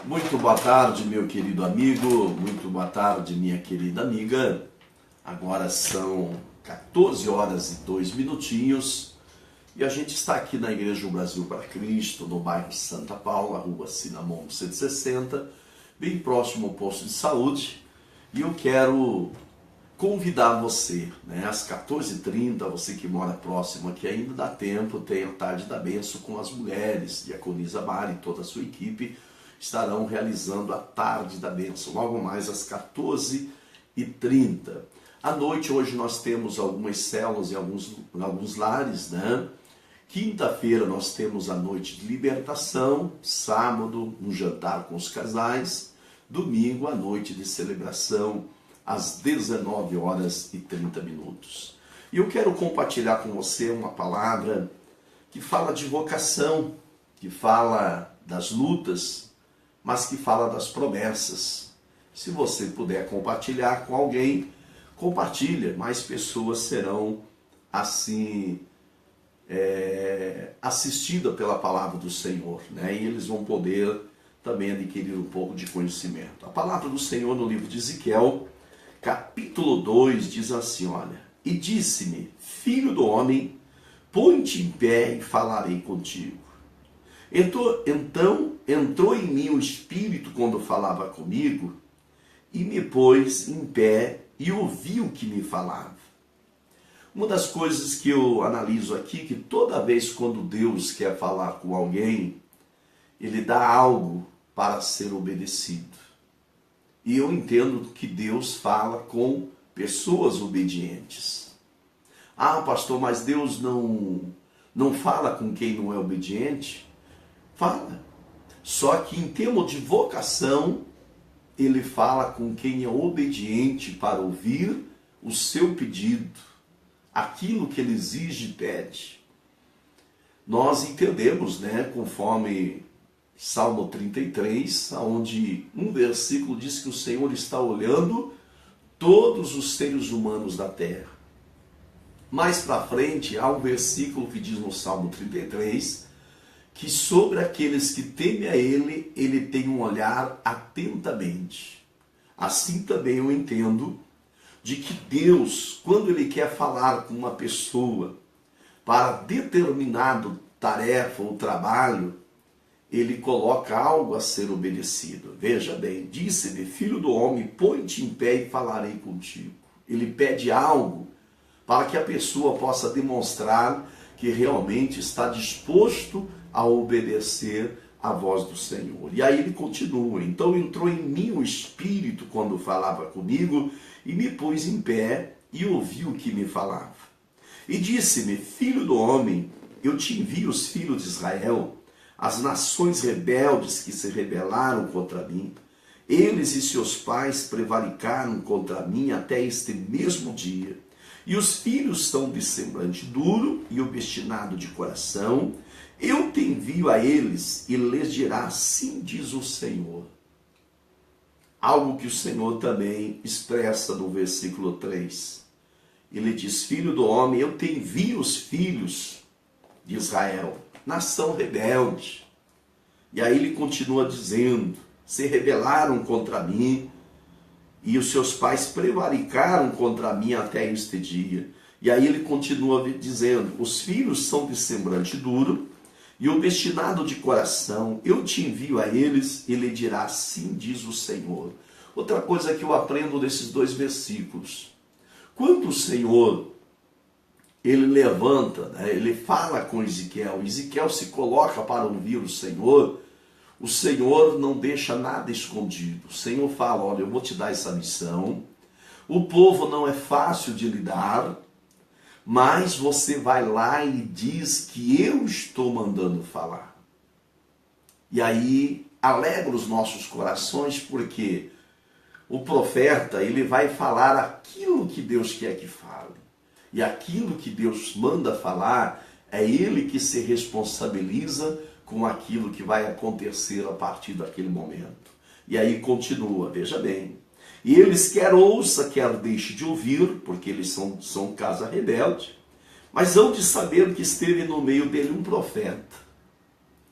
Muito boa tarde, meu querido amigo, muito boa tarde, minha querida amiga. Agora são 14 horas e 2 minutinhos e a gente está aqui na Igreja Brasil para Cristo, no bairro Santa Paula, rua Sinamon 160, bem próximo ao posto de saúde. E eu quero convidar você, às 14h30, você que mora próximo aqui ainda dá tempo, tem a Tarde da Bênção com as mulheres, Diaconisa Mari e toda a sua equipe estarão realizando a Tarde da Bênção, logo mais às 14h30. À noite, hoje nós temos algumas células em alguns lares, Quinta-feira nós temos a noite de libertação, sábado um jantar com os casais, domingo a noite de celebração às 19h30. E eu quero compartilhar com você uma palavra que fala de vocação, que fala das lutas, mas que fala das promessas. Se você puder compartilhar com alguém, compartilha, mais pessoas serão assim assistidas pela palavra do Senhor, e eles vão poder também adquirir um pouco de conhecimento. A palavra do Senhor no livro de Ezequiel, capítulo 2, diz assim, olha: E disse-me, filho do homem, põe-te em pé e falarei contigo. Então entrou em mim o Espírito quando falava comigo, e me pôs em pé e ouvi o que me falava. Uma das coisas que eu analiso aqui, que toda vez quando Deus quer falar com alguém, Ele dá algo para ser obedecido. E eu entendo que Deus fala com pessoas obedientes. Ah, pastor, mas Deus não fala com quem não é obediente? Fala. Só que em termos de vocação, Ele fala com quem é obediente para ouvir o seu pedido, aquilo que Ele exige e pede. Nós entendemos, conforme Salmo 33, onde um versículo diz que o Senhor está olhando todos os seres humanos da terra. Mais para frente, há um versículo que diz no Salmo 33, que sobre aqueles que temem a Ele, Ele tem um olhar atentamente. Assim também eu entendo de que Deus, quando Ele quer falar com uma pessoa para determinado tarefa ou trabalho, Ele coloca algo a ser obedecido. Veja bem, disse-me, filho do homem, põe-te em pé e falarei contigo. Ele pede algo para que a pessoa possa demonstrar que realmente está disposto a obedecer à voz do Senhor. E aí ele continua: então entrou em mim o Espírito quando falava comigo, e me pôs em pé e ouvi o que me falava. E disse-me, filho do homem, eu te envio os filhos de Israel, as nações rebeldes que se rebelaram contra mim. Eles e seus pais prevaricaram contra mim até este mesmo dia. E os filhos são de semblante duro e obstinado de coração. Eu te envio a eles e lhes dirá, assim diz o Senhor. Algo que o Senhor também expressa no versículo 3. Ele diz, filho do homem, eu te envio os filhos de Israel, nação rebelde. E aí ele continua dizendo, se rebelaram contra mim, e os seus pais prevaricaram contra mim até este dia. E aí ele continua dizendo, os filhos são de semblante duro e obstinado de coração. Eu te envio a eles, e ele dirá, assim diz o Senhor. Outra coisa que eu aprendo desses dois versículos. Quando o Senhor, ele levanta, ele fala com Ezequiel, Ezequiel se coloca para ouvir o Senhor não deixa nada escondido. O Senhor fala, olha, eu vou te dar essa missão, o povo não é fácil de lidar, mas você vai lá e diz que eu estou mandando falar. E aí alegra os nossos corações, porque o profeta, ele vai falar aquilo que Deus quer que fale. E aquilo que Deus manda falar, é ele que se responsabiliza com aquilo que vai acontecer a partir daquele momento. E aí continua, veja bem. E eles quer ouça, quer deixe de ouvir, porque eles são casa rebelde, mas hão de saber que esteve no meio dele um profeta.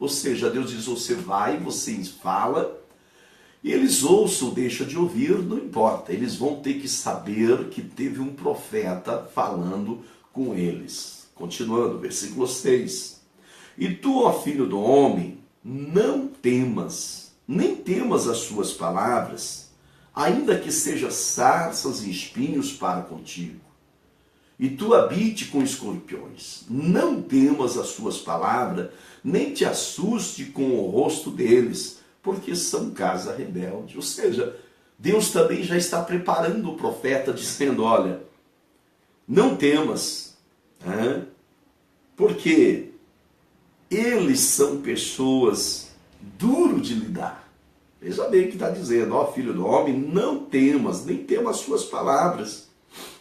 Ou seja, Deus diz, você vai, você fala, E eles ouçam ou deixam de ouvir, não importa. Eles vão ter que saber que teve um profeta falando com eles. Continuando, versículo 6. E tu, ó filho do homem, não temas, nem temas as suas palavras, ainda que seja sarças e espinhos para contigo. E tu habite com escorpiões. Não temas as suas palavras, nem te assuste com o rosto deles, porque são casa rebelde. Ou seja, Deus também já está preparando o profeta, dizendo, olha, não temas, porque eles são pessoas duras de lidar. Veja bem o que está dizendo, ó filho do homem, não temas, nem temas as suas palavras,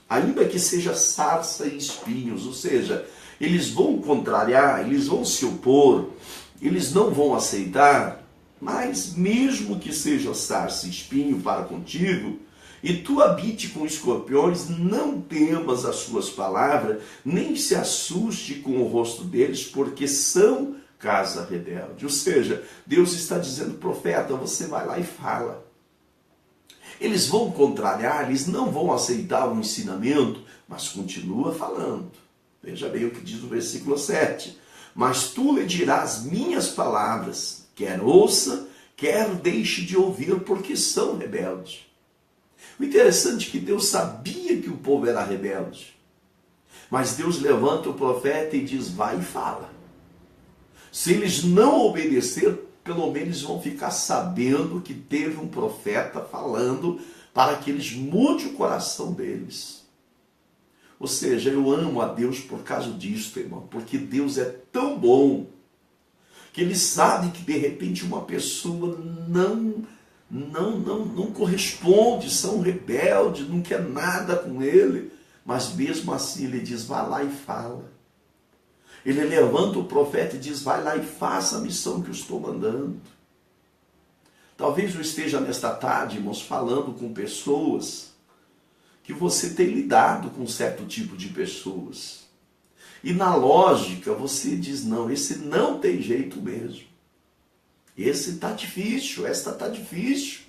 ainda que seja sarça e espinhos. Ou seja, eles vão contrariar, eles vão se opor, eles não vão aceitar, mas mesmo que seja sarça e espinho para contigo, e tu habite com escorpiões, não temas as suas palavras, nem se assuste com o rosto deles, porque são casa rebelde. Ou seja, Deus está dizendo, profeta, você vai lá e fala. Eles vão contrariar, eles não vão aceitar o ensinamento, mas continua falando. Veja bem o que diz o versículo 7. Mas tu lhe dirás minhas palavras, quer ouça, quer deixe de ouvir, porque são rebeldes. O interessante é que Deus sabia que o povo era rebelde. Mas Deus levanta o profeta e diz, vai e fala. Se eles não obedecer, pelo menos vão ficar sabendo que teve um profeta falando para que eles mudem o coração deles. Ou seja, eu amo a Deus por causa disso, irmão, porque Deus é tão bom que Ele sabe que de repente uma pessoa não corresponde, são rebeldes, não quer nada com Ele, mas mesmo assim Ele diz, vá lá e fala. Ele levanta o profeta e diz, vai lá e faça a missão que eu estou mandando. Talvez eu esteja nesta tarde, irmãos, falando com pessoas que você tem lidado com um certo tipo de pessoas. E na lógica você diz, não, esse não tem jeito mesmo. Esse está difícil, esta está difícil.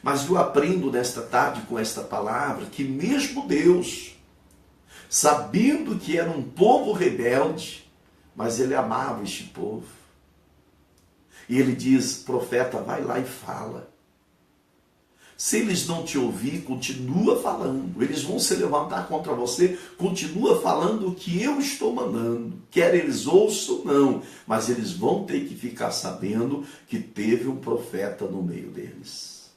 Mas eu aprendo nesta tarde com esta palavra que mesmo Deus, sabendo que era um povo rebelde, mas Ele amava este povo. E Ele diz, profeta, vai lá e fala. Se eles não te ouvir, continua falando. Eles vão se levantar contra você, continua falando o que eu estou mandando. Quer eles ouçam ou não, mas eles vão ter que ficar sabendo que teve um profeta no meio deles.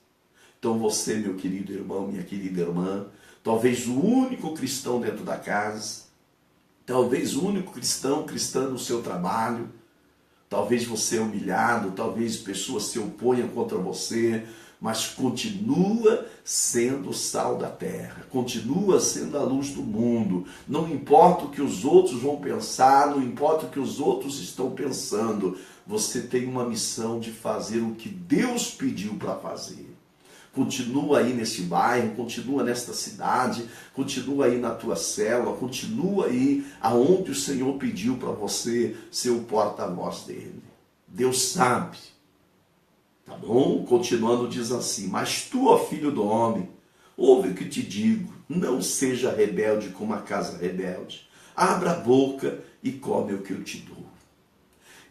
Então você, meu querido irmão, minha querida irmã, talvez o único cristão dentro da casa, talvez o único cristã no seu trabalho, talvez você é humilhado, talvez pessoas se oponham contra você, mas continua sendo o sal da terra, continua sendo a luz do mundo. Não importa o que os outros vão pensar, não importa o que os outros estão pensando, você tem uma missão de fazer o que Deus pediu para fazer. Continua aí nesse bairro, continua nesta cidade, continua aí na tua célula, continua aí aonde o Senhor pediu para você ser o porta-voz dele. Deus sabe. Tá bom? Continuando diz assim, mas tu, ó filho do homem, ouve o que te digo, não seja rebelde como a casa rebelde. Abra a boca e come o que eu te dou.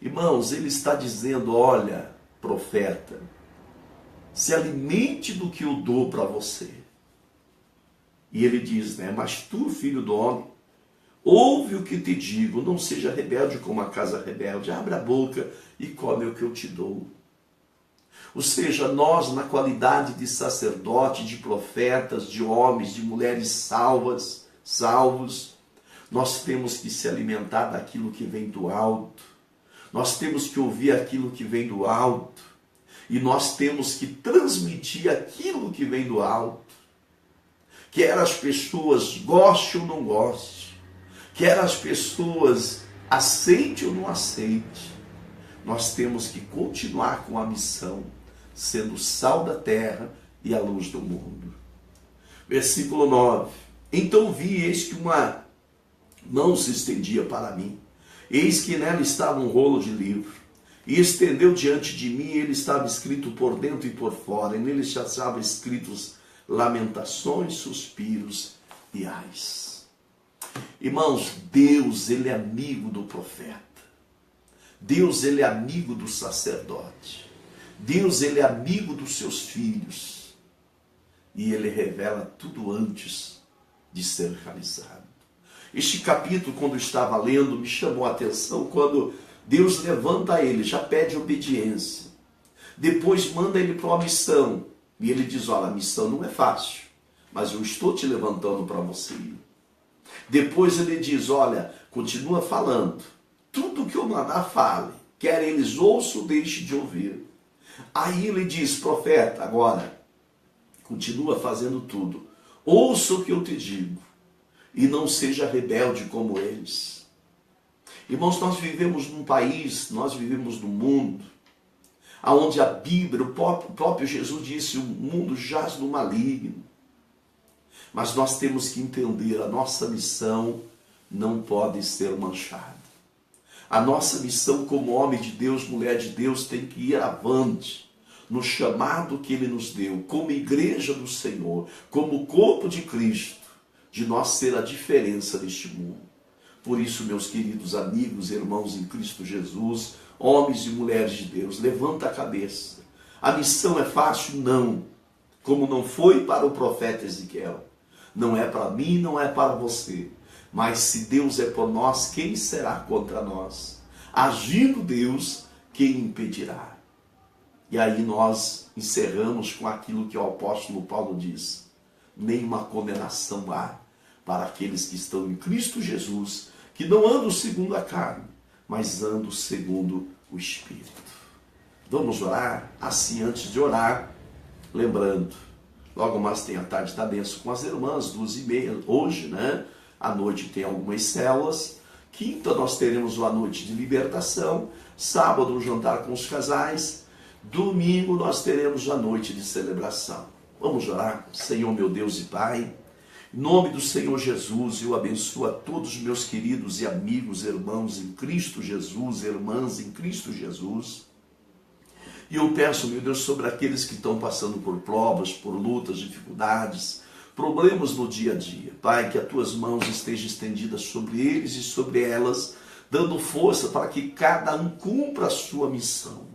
Irmãos, ele está dizendo, olha, profeta, se alimente do que eu dou para você. E ele diz, mas tu, filho do homem, ouve o que te digo, não seja rebelde como a casa rebelde. Abra a boca e come o que eu te dou. Ou seja, nós, na qualidade de sacerdote, de profetas, de homens, de mulheres salvos, nós temos que se alimentar daquilo que vem do alto. Nós temos que ouvir aquilo que vem do alto. E nós temos que transmitir aquilo que vem do alto. Quer as pessoas gostem ou não gostem. Quer as pessoas aceitem ou não aceitem. Nós temos que continuar com a missão, sendo o sal da terra e a luz do mundo. Versículo 9. Então vi, eis que uma mão se estendia para mim. Eis que nela estava um rolo de livro. E estendeu diante de mim, ele estava escrito por dentro e por fora, e nele já estavam escritos lamentações, suspiros e ais. Irmãos, Deus, ele é amigo do profeta. Deus, ele é amigo do sacerdote. Deus, ele é amigo dos seus filhos. E ele revela tudo antes de ser realizado. Este capítulo, quando eu estava lendo, me chamou a atenção quando Deus levanta ele, já pede obediência. Depois manda ele para uma missão. E ele diz, olha, a missão não é fácil, mas eu estou te levantando para você ir. Depois ele diz, olha, continua falando. Tudo que eu mandar, fale. Quer eles ouçam, deixe de ouvir. Aí ele diz, profeta, agora, continua fazendo tudo. Ouça o que eu te digo. E não seja rebelde como eles. Irmãos, nós vivemos num país, nós vivemos num mundo, onde a Bíblia, o próprio Jesus disse, o mundo jaz no maligno. Mas nós temos que entender, a nossa missão não pode ser manchada. A nossa missão como homem de Deus, mulher de Deus, tem que ir avante, no chamado que Ele nos deu, como igreja do Senhor, como corpo de Cristo, de nós ser a diferença deste mundo. Por isso, meus queridos amigos, irmãos em Cristo Jesus, homens e mulheres de Deus, levanta a cabeça. A missão é fácil? Não. Como não foi para o profeta Ezequiel. Não é para mim, não é para você. Mas se Deus é por nós, quem será contra nós? Agindo Deus, quem impedirá? E aí nós encerramos com aquilo que o apóstolo Paulo diz. Nenhuma condenação há para aqueles que estão em Cristo Jesus, que não andam segundo a carne, mas andam segundo o Espírito. Vamos orar? Assim, antes de orar, lembrando, logo mais tem a tarde da bênção com as irmãs, 2h30, hoje, né? À noite tem algumas células. Quinta nós teremos uma noite de libertação. Sábado um jantar com os casais. Domingo nós teremos a noite de celebração. Vamos orar? Senhor meu Deus e Pai, em nome do Senhor Jesus, eu abençoo a todos os meus queridos e amigos, irmãos em Cristo Jesus, irmãs em Cristo Jesus. E eu peço, meu Deus, sobre aqueles que estão passando por provas, por lutas, dificuldades, problemas no dia a dia. Pai, que as tuas mãos estejam estendidas sobre eles e sobre elas, dando força para que cada um cumpra a sua missão.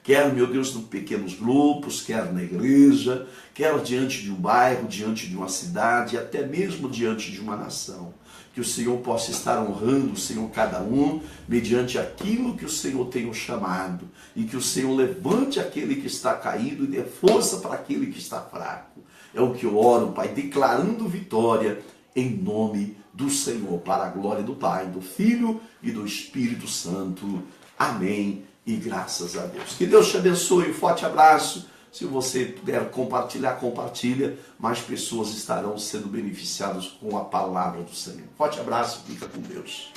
Quer, meu Deus, em pequenos grupos, quer na igreja, quer diante de um bairro, diante de uma cidade, até mesmo diante de uma nação. Que o Senhor possa estar honrando, Senhor, cada um, mediante aquilo que o Senhor tem o chamado. E que o Senhor levante aquele que está caído e dê força para aquele que está fraco. É o que eu oro, Pai, declarando vitória em nome do Senhor, para a glória do Pai, do Filho e do Espírito Santo. Amém. E graças a Deus. Que Deus te abençoe. Um forte abraço. Se você puder compartilhar, compartilha. Mais pessoas estarão sendo beneficiadas com a palavra do Senhor. Forte abraço. Fica com Deus.